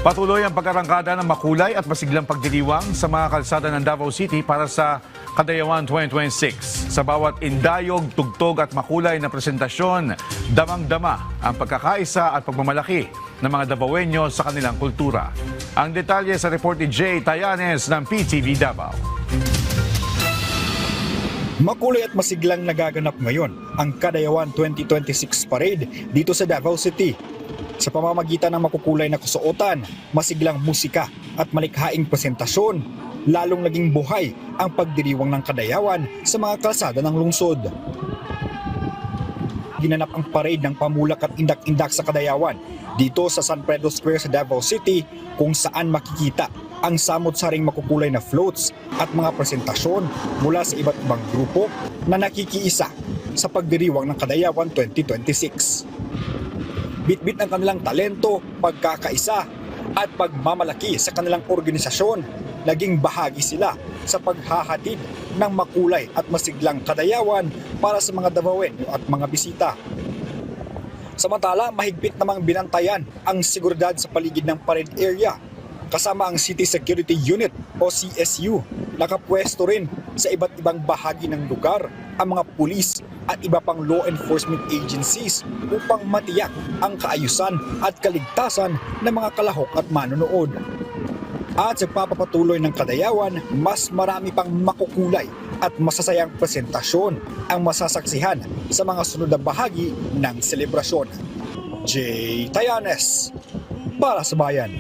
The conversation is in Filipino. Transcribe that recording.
Patuloy ang pagkarangkada ng makulay at masiglang pagdiriwang sa mga kalsada ng Davao City para sa Kadayawan 2026. Sa bawat indayog, tugtog at makulay na presentasyon, damang-dama ang pagkakaisa at pagmamalaki ng mga Davaoenyo sa kanilang kultura. Ang detalye sa report ni Jay Tayanes ng PTV Davao. Makulay at masiglang nagaganap ngayon ang Kadayawan 2026 Parade dito sa Davao City. Sa pamamagitan ng makukulay na kasuotan, masiglang musika at malikhaing presentasyon, lalong naging buhay ang pagdiriwang ng Kadayawan sa mga kalsada ng lungsod. Ginanap ang parade ng pamulak at indak-indak sa Kadayawan dito sa San Pedro Square sa Davao City, kung saan makikita ang samot-saring makukulay na floats at mga presentasyon mula sa iba't ibang grupo na nakikiisa sa pagdiriwang ng Kadayawan 2026. Bitbit ang kanilang talento, pagkakaisa at pagmamalaki sa kanilang organisasyon, naging bahagi sila sa paghahatid ng makulay at masiglang Kadayawan para sa mga Davaoenyo at mga bisita. Samantala, mahigpit namang binantayan ang seguridad sa paligid ng parade area, kasama ang City Security Unit o CSU. Nakapwesto rin sa iba't ibang bahagi ng lugar ang mga pulis at iba pang law enforcement agencies upang matiyak ang kaayusan at kaligtasan ng mga kalahok at manonood. At sa pagpapatuloy ng Kadayawan, mas marami pang makukulay at masasayang presentasyon ang masasaksihan sa mga sunod na bahagi ng selebrasyon. Jay Tayanes para sa Bayan.